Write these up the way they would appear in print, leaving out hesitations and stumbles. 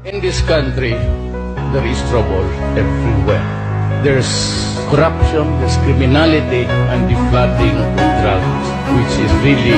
In this country, there is trouble everywhere. There's corruption, there's criminality, and the flooding of drugs, which is really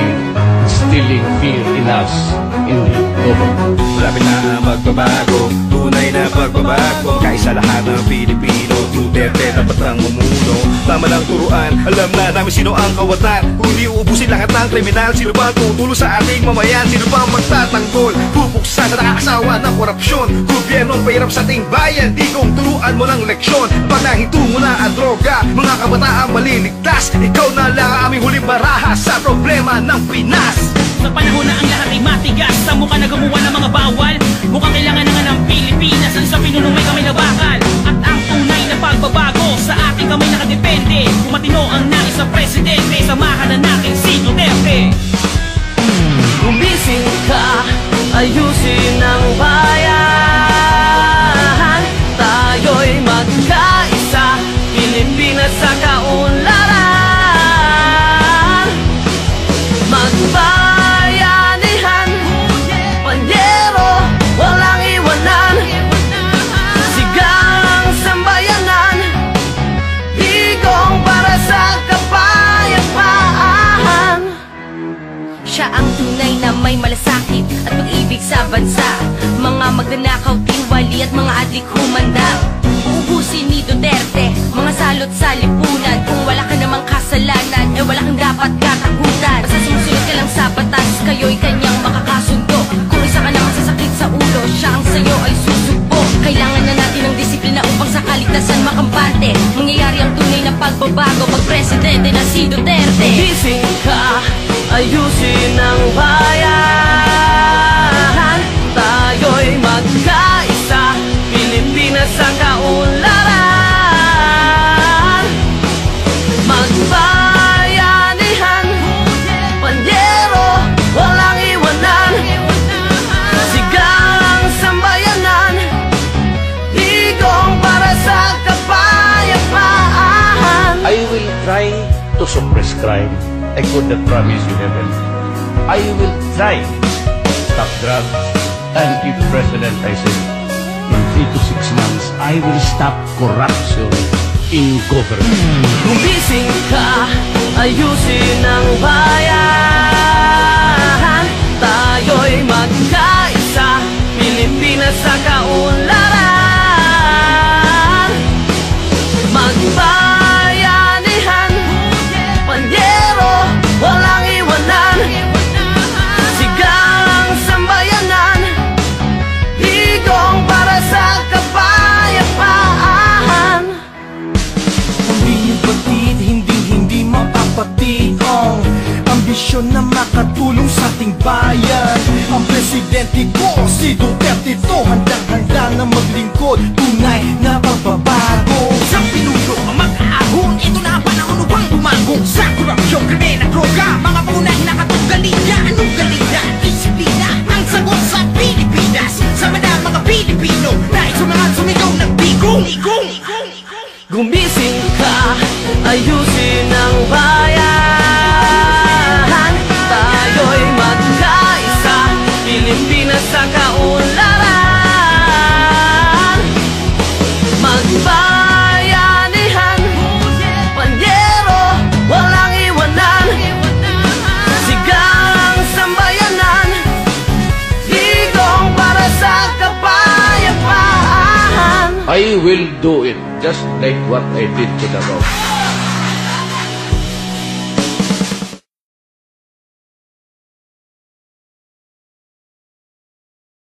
instilling fear in us, in the government. Marami na ang magbabago, tunay na pagbabago. Kaisa lahat ng Pilipino, Duterte dapat ang mamuno. Tama lang turuan, alam na namin sino ang kawatan. Kundi uubusin lahat ng kriminal. Sino ba ang tutulong sa ating mamayan? Sino ba ang magtatanggol? Bubuksan na nakakasawa ng korupsyon. Gobyernong pahirap sa ating bayan. Di kong turuan mo ng leksyon. Pag nahinto mo na ang droga, mga kabataang maliligtas. Ikaw na lang ang aming huling baraha sa problema ng Pinas. Sa panahon na ang lahat ay matigas, sa mukha na gumawa ng mga bawal. Mukhang kailangan na nga ng Pilipinas ang sa pinunumay kami na bakal. At ang tunay na pagbabago, sa ating kamay nakadepende. Kung matino ang nais sa presidente, samahan na natin si Duterte. Gumising ka, ayusin ang bayan. Tayo'y magkaisa, Pilipinas sa kaunlaran. Magbayanihan, Panyero, walang iwanan. Sigang sambayanan, digong para sa kapayapaan. Siya ang tunay na may malasakit at pag-ibig sa bansa. Mga magnanakaw, tiwali at mga adlik humanda. Uubusin ni Duterte mga salot sa lipunan. Kung wala ka namang kasalanan, eh wala kang dapat katakutan. Basta sumusunod ka lang sa batas, kayo'y kanyang makakasundo. Kung isa ka na masasakit sa ulo, siya ang sayo ay susugbo. Kailangan na natin ng disiplina upang sa kaligtasan makampante. Mangyayari ang tunay na pagbabago pag presidente na si Duterte. Gising ka, ayusin ang bayan. Tayo'y magkaisa, Pilipinas sa kaunlaran. Magbayanihan, Panyero, walang iwanan. Sigang sambayanan, digong para sa kapayapaan. I will try to suppress crime. I could not promise you heaven. I will try to stop drugs. And if President, I say, in 3 to 6 months, I will stop corruption in government. Gumising ka, ayusin ang bayan. Tayo'y magkaisa, Pilipinas sa kaunlaran. Magbayanihan, Panyero, walang iwanan. Sigang sambayanan, digong para sa kapayapaan. Hindi batid, hindi mapapationg ambisyon na makatulong sa ating bayan. Ang presidente ko, si Duterte to, handang-handa na maglingkod, tunay na pagbabago. Sa pinuno ang mag-aahon, ito na ang panahon upang bumago. Sa korupsyon, krimen at droga, mga pangunahin na katunggalina. Anong galina? Disiplina ang sagot sa Pilipinas. Sama na mga Pilipino, nais sumigaw ng bigong. Gumising ka, ayusin ang bayan. Tayo'y magkaisa, Pilipinas sa kaunlaran. Magbayanihan, Panyero, walang iwanan. Sigang sambayanan, digong para sa kapayapaan. I will do it just like what I did to Davao.